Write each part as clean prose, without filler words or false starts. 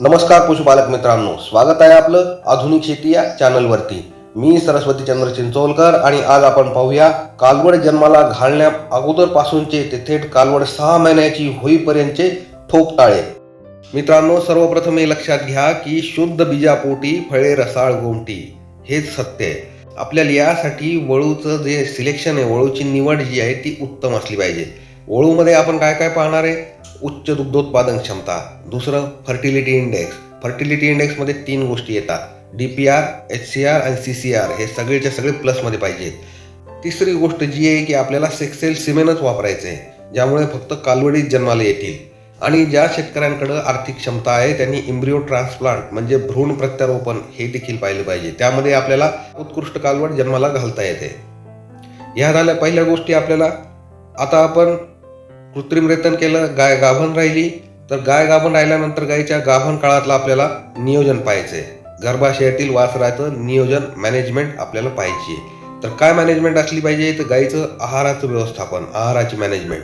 नमस्कार पशुपालक मित्रांनो, स्वागत आहे आपलं आधुनिक शेती या चॅनलवरती। मी सरस्वती चंद्र चिंचोलकर आणि आज आपण पाहूया कालवड जन्माला घालण्या अगोदर पासूनचे ते थेट कालवड 6 महिन्याची होईपर्यंतचे ठोक ताळे। मित्रांनो, सर्वप्रथम हे लक्षात घ्या की शुद्ध बीजापोटी फळे रसाळ गोमटी हेच सत्य आहे। आपल्याला यासाठी वळूचं जे सिलेक्शन आहे, वळूची निवड जी आहे ती उत्तम असली पाहिजे। वळूमध्ये आपण काय काय पाहणार आहे? उच्च दुग्धोत्पादन क्षमता, दुसरं फर्टिलिटी इंडेक्स। फर्टिलिटी इंडेक्समध्ये 3 गोष्टी येतात, DPR, HCR आणि CCR, हे सगळेच्या सगळे प्लसमध्ये पाहिजेत। तिसरी गोष्ट जी आहे की आपल्याला सेक्सेल सिमेनच वापरायचं आहे, ज्यामुळे फक्त कालवडीत जन्माला येतील। आणि ज्या शेतकऱ्यांकडे आर्थिक क्षमता आहे त्यांनी एम्ब्रियो ट्रान्सप्लांट म्हणजे भ्रूण प्रत्यारोपण हे देखील पाहिलं पाहिजे। त्यामध्ये आपल्याला उत्कृष्ट कालवड जन्माला घालता येते। ह्या झाल्या पहिल्या गोष्टी आपल्याला। आता आपण कृत्रिम रेतन केलं, गाय गाभण राहिली, तर गाय गाभण राहिल्यानंतर गायीच्या गाभण काळातलं आपल्याला नियोजन पाहायचंय। गर्भाशयातील वासराचं नियोजन मॅनेजमेंट आपल्याला पाहायची आहे। तर काय मॅनेजमेंट असली पाहिजे? तर गायीचं आहाराचं व्यवस्थापन, आहाराची मॅनेजमेंट।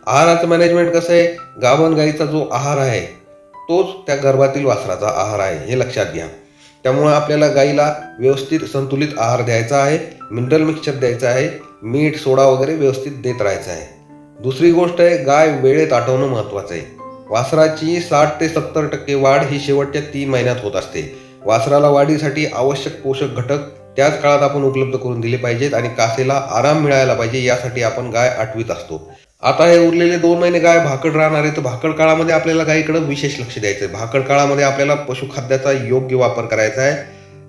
आहाराचं मॅनेजमेंट कसं आहे? गाभण गायीचा जो आहार आहे तोच त्या गर्भातील वासराचा आहार आहे, हे लक्षात घ्या। त्यामुळे आपल्याला गायीला व्यवस्थित संतुलित आहार द्यायचा आहे, मिनरल मिक्सचर द्यायचं आहे, मीठ सोडा वगैरे व्यवस्थित देत राहायचं आहे। दुसरी गोष्ट आहे, गाय वेळेत आटवणं महत्वाचं आहे। वासराची 60 ते 70% वाढ ही शेवटच्या 3 महिन्यात होत असते। वासराला वाढीसाठी आवश्यक पोषक घटक त्याच काळात आपण उपलब्ध करून दिले पाहिजेत आणि कासेला आराम मिळायला पाहिजे, यासाठी आपण गाय आटवीत असतो। आता हे उरलेले 2 महिने गाय भाकड राहणार आहे, तर भाकड काळामध्ये आपल्याला गायीकडे विशेष लक्ष द्यायचं आहे। भाकड काळामध्ये आपल्याला पशुखाद्याचा योग्य वापर करायचा आहे,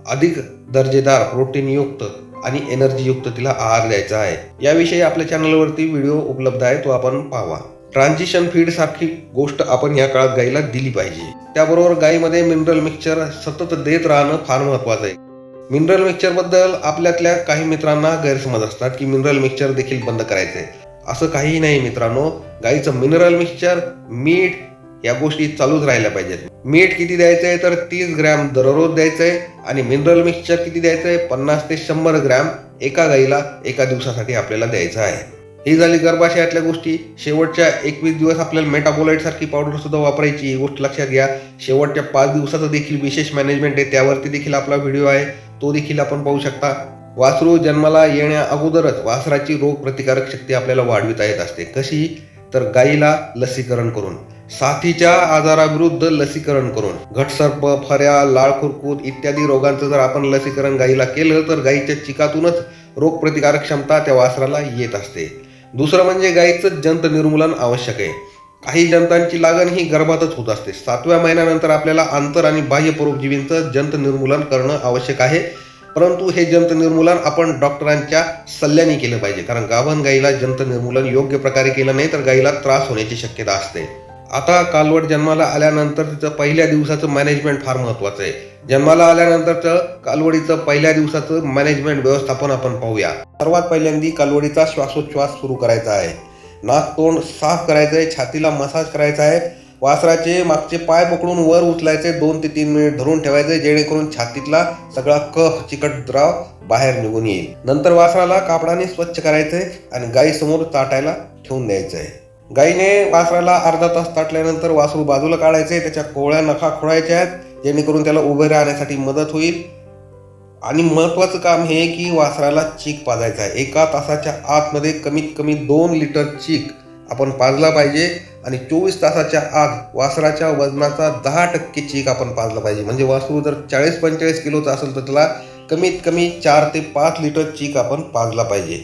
अधिक दर्जेदार प्रोटीनयुक्त आणि एनर्जीयुक्त तिला आहार द्यायचा आहे। याविषयी आपल्या चॅनलवरती व्हिडिओ उपलब्ध आहे, तो आपण पाहावा। ट्रान्झिशन फीड सारखी गोष्ट आपण या काळात गायीला दिली पाहिजे। त्याबरोबर गायीमध्ये मिनरल मिक्सचर सतत देत राहणं फार महत्वाचं आहे। मिनरल मिक्सचर बद्दल आपल्यातल्या काही मित्रांना गैरसमज असतात की मिनरल मिक्सचर देखील बंद करायचंय। असं काहीही नाही मित्रांनो, गायीचं मिनरल मिक्सचर, मीठ या गोष्टी चालूच राहिल्या पाहिजेत। मीठ किती द्यायचंय? तर 30 ग्रॅम दररोज द्यायचंय आणि मिनरल मिक्सचर किती द्यायचंय? 50 ते 100 ग्रॅम एका गायीला एका दिवसासाठी आपल्याला द्यायचं आहे। ही झाली गर्भाशयातल्या गोष्टी। शेवटच्या 21 दिवस आपल्याला मेटाबोलाइट सारखी पावडर सुद्धा वापरायची, ही गोष्ट लक्षात घ्या। शेवटच्या 5 दिवसाचं देखील विशेष मॅनेजमेंट आहे, त्यावरती देखील आपला व्हिडिओ आहे, तो देखील आपण पाहू शकता। वासरू जन्माला येण्या अगोदरच वासराची रोग प्रतिकारक शक्ती आपल्याला वाढविता येत असते। कशी? तर गायीला लसीकरण करून, साथीच्या आजाराविरुद्ध लसीकरण करून, घटसर्प, फऱ्या, लाळ खुरकूत इत्यादी रोगांचं जर आपण लसीकरण गायीला केलं तर गायीच्या चिकातूनच रोग प्रतिकारक क्षमता त्या वासराला येत असते। दुसरं म्हणजे गायीचं जंत निर्मूलन आवश्यक आहे। काही जंतांची लागण ही गर्भातच होत असते। 7व्या महिन्यानंतर आपल्याला आंतर आणि बाह्य परोपजीवींचं जंत निर्मूलन करणं आवश्यक आहे, परंतु हे जंत निर्मूलन आपण डॉक्टरांच्या सल्ल्याने केलं पाहिजे, कारण गाभण गायीला जंत निर्मूलन योग्य प्रकारे केलं नाही तर गायीला त्रास होण्याची शक्यता असते। आता कालवड जन्माला आल्यानंतर तिचं पहिल्या दिवसाचं मॅनेजमेंट फार महत्वाचं आहे। जन्माला आल्यानंतरचं कालवडीचं पहिल्या दिवसाचं मॅनेजमेंट व्यवस्थापन आपण पाहूया। सर्वात पहिल्यांदा कालवडीचा श्वासोच्छ्वास सुरू करायचा आहे, नाक तोंड साफ करायचं आहे, छातीला मसाज करायचा आहे, वासराचे मागचे पाय पकडून वर उचलायचे, 2 ते 3 मिनिट धरून ठेवायचे, जेणेकरून छातीतला सगळा कफ चिकट द्राव बाहेर निघून येईल। नंतर वासराला कापडाने स्वच्छ करायचंय आणि गायी समोर चाटायला ठेवून द्यायचंय। गायीने वासराला अर्धा तास ताटल्यानंतर वासरू बाजूला काढायचे, त्याच्या कोवळ्या नखा खोडायच्या आहेत, जेणेकरून त्याला उभे राहण्यासाठी मदत होईल। आणि महत्वाचं काम हे की वासराला चीक पाजायचा आहे। 1 तासाच्या आतमध्ये कमीत कमी 2 लिटर चीक आपण पाजला पाहिजे आणि 24 तासाच्या आत वासराच्या वजनाचा 10% चीक आपण पाजला पाहिजे। म्हणजे वासरू जर 40-45 किलोचा असेल तर त्याला कमीत कमी 4 ते 5 लिटर चीक आपण पाजला पाहिजे।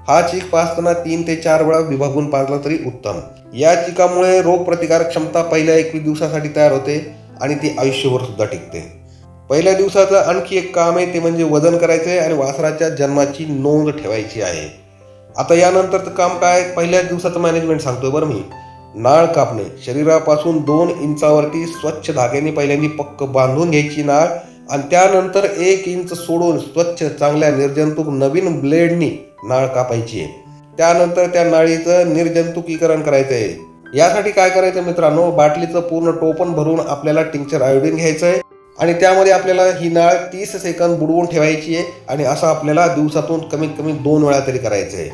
हा चीक पाजताना 3 ते 4 वेळा विभागून पाजला तरी उत्तम। या चिकामुळे रोग प्रतिकारक क्षमता पहिल्या 21 दिवसासाठी तयार होते आणि ती आयुष्यभर सुद्धा टिकते। पहिल्या दिवसाचं आणखी एक काम आहे, ते म्हणजे वजन करायचे आणि वासराच्या जन्माची नोंद ठेवायची आहे। आता यानंतरचं काम काय? पहिल्या दिवसाचं मॅनेजमेंट सांगतोय बरं मी। नाळ कापणे, शरीरापासून 2 इंचावरती स्वच्छ धाग्याने पहिल्यांदा पक्क बांधून घ्यायची नाळ आणि त्यानंतर 1 इंच सोडून स्वच्छ चांगल्या निर्जंतुक नवीन ब्लेडनी नाळ कापायची आहे। त्यानंतर त्या नाळीचं निर्जंतुकीकरण करायचं आहे। यासाठी काय करायचं मित्रांनो, बाटलीचं पूर्ण टोपण भरून आपल्याला टिंक्चर आयोडीन घ्यायचं आहे आणि त्यामध्ये आपल्याला ही नाळ 30 सेकंद बुडवून ठेवायची आहे आणि असं आपल्याला दिवसातून कमीत कमी 2 वेळा तरी करायचं आहे।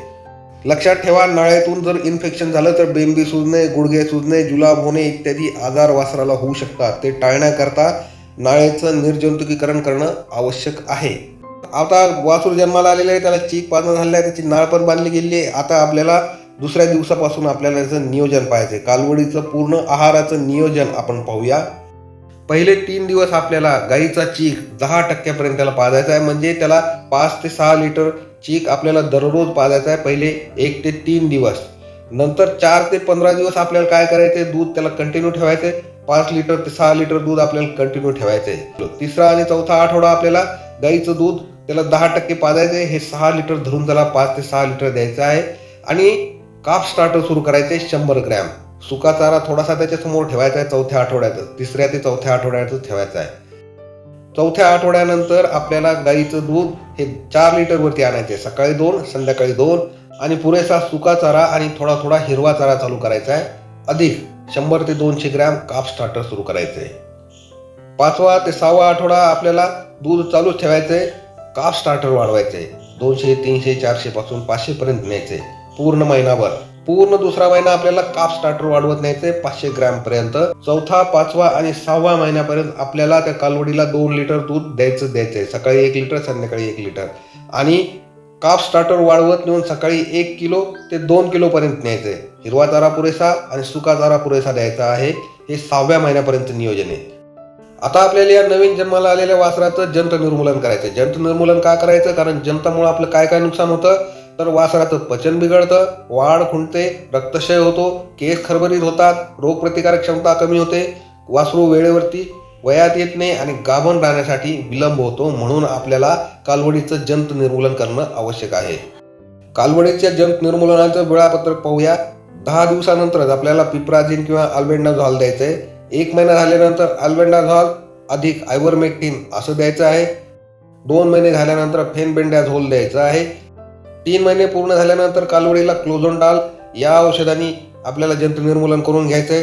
लक्षात ठेवा, नळ्यातून जर इन्फेक्शन झालं तर बेंबी सुजणे, गुडघे सुजणे, जुलाब होणे इत्यादी आजार वासराला होऊ शकतात. ते टाळण्याकरता नळ्याचं निर्जंतुकीकरण करणं आवश्यक आहे. आता वासरू जन्माला आलेलं आहे, त्याला चीक पाजणं झालेलं आहे, त्याची नाळ पण बांधली गेलेली आहे. आता आपल्याला दुसऱ्या दिवसापासून आपल्याला याचं नियोजन पाहायचं आहे. कालवडीचं पूर्ण आहाराचं नियोजन आपण पाहूया. पहिले 3 दिवस आपल्याला गाईचा चीक 10% त्याला पाजायचा आहे. म्हणजे त्याला 5 ते 6 लिटर चीक आपल्याला दररोज पाजायचा आहे पहिले 1 ते 3 दिवस. नंतर 4 ते 15 दिवस आपल्याला काय करायचंय, दूध त्याला कंटिन्यू ठेवायचंय. 5 लिटर ते 6 लिटर दूध आपल्याला कंटिन्यू ठेवायचंय. तिसरा आणि चौथा आठवडा आपल्याला गाईचं दूध त्याला 10% पाजायचंय. हे 6 लिटर धरून त्याला 5 ते 6 लिटर द्यायचं आहे. आणि काप स्टार्टर सुरू करायचे 100 ग्रॅम. सुका चारा थोडासा त्याच्या समोर ठेवायचा आहे चौथ्या आठवड्यात. तिसऱ्या ते चौथ्या आठवड्यात ठेवायचा आहे. चौथ्या आठवड्यानंतर आपल्याला गाईचं दूध हे 4 लिटर वरती आणायचे. सकाळी 2, संध्याकाळी 2 आणि पुरेसा सुका चारा आणि थोडा थोडा हिरवा चारा चालू करायचा आहे. अधिक 100 ते 200 ग्रॅम काप स्टार्टर सुरू करायचे. 5वा ते 6वा आठवडा आपल्याला दूध चालूच ठेवायचंय. काप स्टार्टर वाढवायचे. 200, 300, 400 पासून 500 पर्यंत न्यायचे पूर्ण महिनाभर. पूर्ण दुसरा महिना आपल्याला काप स्टार्टर वाढवत न्यायचे 500 ग्रॅम पर्यंत. चौथा, 5वा आणि 6वा महिन्यापर्यंत आपल्याला त्या कालवडीला 2 लिटर दूध द्यायचंय. सकाळी 1 लिटर, संध्याकाळी 1 लिटर. आणि काप स्टार्टर वाढवत नेऊन सकाळी 1 किलो ते 2 किलो पर्यंत न्यायचंय. हिरवा चारा पुरेसा आणि सुका चारा पुरेसा द्यायचा आहे. हे 6व्या महिन्यापर्यंत नियोजन आहे. आता आपल्याला या नवीन जन्माला आलेल्या वासराचं जंत निर्मूलन करायचं. जंत निर्मूलन का करायचं? कारण जंतामुळे आपलं काय काय नुकसान होतं, तर वासराचं पचन बिघडतं, वाढ खुंटते, रक्तक्षय होतो, केस खरबरीत होतात, रोगप्रतिकारक क्षमता कमी होते, वासरू वेळेवरती वयात येत नाही आणि गाभण राहण्यासाठी विलंब होतो. म्हणून आपल्याला कालवडीचं जंत निर्मूलन करणं आवश्यक आहे. कालवडीच्या जंत निर्मूलनाचं वेळापत्रक पाहूया. 10 दिवसानंतरच आपल्याला पिप्राझिन किंवा अल्बेंडाझॉल द्यायचंय. 1 महिना झाल्यानंतर अल्बेंडाझॉल अधिक आयव्हरमेक्टिन असं द्यायचं आहे. 2 महिने झाल्यानंतर फेनबेंडाझोल द्यायचं आहे. 3 महिने पूर्ण झाल्यानंतर कालवडीला क्लोझोंडाल या औषधांनी आपल्याला जंत निर्मूलन करून घ्यायचंय.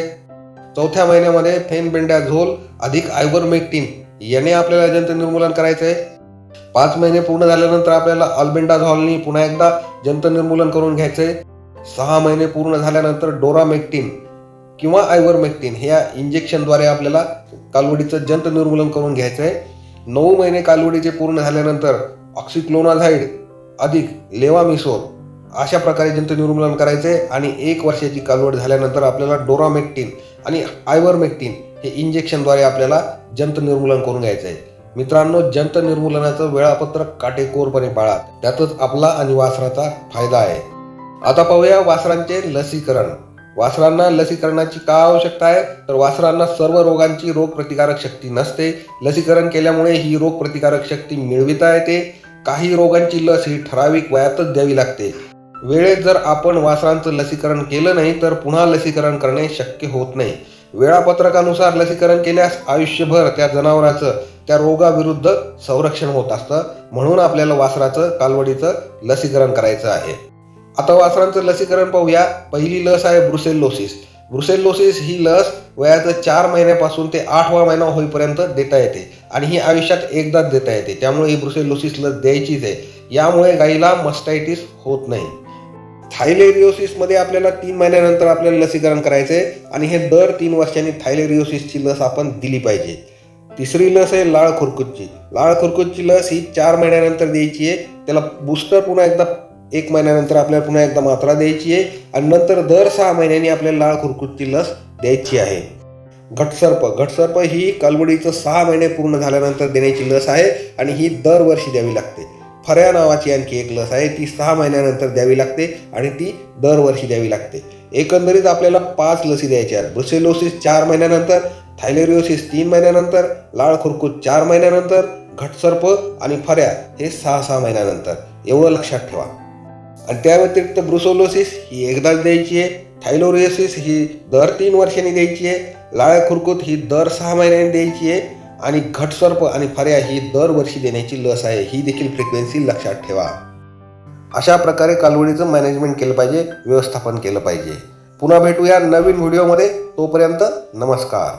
4थ्या महिन्यामध्ये फेनबेंडाझोल अधिक आयव्हरमेक्टिन याने आपल्याला जंत निर्मूलन करायचंय. 5 महिने पूर्ण झाल्यानंतर आपल्याला अल्बेंडाझॉलनी पुन्हा एकदा जंत निर्मूलन करून घ्यायचंय. 6 महिने पूर्ण झाल्यानंतर डोरामेक्टिन किंवा आयव्हरमेक्टिन ह्या इंजेक्शनद्वारे आपल्याला कालवडीचं जंत निर्मूलन करून घ्यायचंय. 9 महिने कालवडीचे पूर्ण झाल्यानंतर ऑक्सिक्लोनाझाइड अधिक लेवामिसोल अशा प्रकारे जंत निर्मूलन करायचे. आणि 1 वर्षाची कालवड झाल्यानंतर आपल्याला डोरामेक्टिन आणि आयव्हरमेक्टिन हे इंजेक्शनद्वारे आपल्याला जंत निर्मूलन करून घ्यायचं आहे. मित्रांनो, जंत निर्मूलनाचं वेळापत्रक काटेकोरपणे पाळा. त्यातच आपला आणि वासराचा फायदा आहे. आता पाहूया वासरांचे लसीकरण. वासरांना लसीकरणाची का आवश्यकता आहे, तर वासरांना सर्व रोगांची रोगप्रतिकारक शक्ती नसते. लसीकरण केल्यामुळे ही रोगप्रतिकारक शक्ती मिळविता येते. काही रोगांची लस ही ठराविक वयातच द्यावी लागते. वेळेत जर आपण वासरांचं लसीकरण केलं नाही तर पुन्हा लसीकरण करणे शक्य होत नाही. वेळापत्रकानुसार लसीकरण केल्यास आयुष्यभर त्या जनावराचं त्या रोगाविरुद्ध संरक्षण होत असतं. म्हणून आपल्याला वासराचं कालवडीचं लसीकरण करायचं आहे. आता वासरांचं लसीकरण पाहूया. पहिली लस आहे ब्रुसेलोसिस. ब्रुसेलोसिस ही लस वयाचं 4 महिन्यापासून ते 8वा महिना होईपर्यंत देता येते आणि ही आयुष्यात एकदाच देता येते. त्यामुळे ही ब्रुसेलोसिस लस द्यायचीच आहे. यामुळे गाईला मस्टायटिस होत नाही. थायलेरिओसिसमध्ये आपल्याला 3 महिन्यानंतर आपल्याला लसीकरण करायचंय आणि हे दर 3 वर्षांनी थायलेरिओसिसची लस आपण दिली पाहिजे. तिसरी लस आहे लाळ खुरकुतची. लाळ खुरकुतची लस ही 4 महिन्यानंतर द्यायची आहे. त्याला बूस्टर पुन्हा एकदा 1 महिन्यानंतर आपल्याला पुन्हा एकदा मात्रा द्यायची आहे आणि नंतर दर 6 महिन्यांनी आपल्याला लाळ खुरकुतची लस द्यायची आहे. घटसर्प ही कालवडीचं 6 महिने पूर्ण झाल्यानंतर देण्याची लस आहे आणि ही दरवर्षी द्यावी लागते. फऱ्या नावाची आणखी एक लस आहे. ती 6 महिन्यानंतर द्यावी लागते आणि ती दरवर्षी द्यावी लागते. एकंदरीत आपल्याला 5 लसी द्यायच्या आहेत. ब्रुसेलोसिस 4 महिन्यानंतर, थायलेरिओसिस 3 महिन्यानंतर, लाळ खुरकूत 4 महिन्यानंतर, घटसर्प आणि फऱ्या हे 6 महिन्यानंतर. एवढं लक्षात ठेवा. आणि त्या व्यतिरिक्त ब्रुसेलोसिस ही एकदाच द्यायची आहे. थायलेरिओसिस ही दर 3 वर्षांनी द्यायची आहे. लाळ खुरकूत ही दर 6 महिन्यांनी द्यायची आहे आणि घटसर्प आणि फऱ्या ही दरवर्षी देण्याची लस आहे. ही देखील फ्रिक्वेन्सी लक्षात ठेवा. अशा प्रकारे कालवडीचं मॅनेजमेंट केलं पाहिजे, व्यवस्थापन केलं पाहिजे. पुन्हा भेटूया नवीन व्हिडिओमध्ये. तोपर्यंत नमस्कार.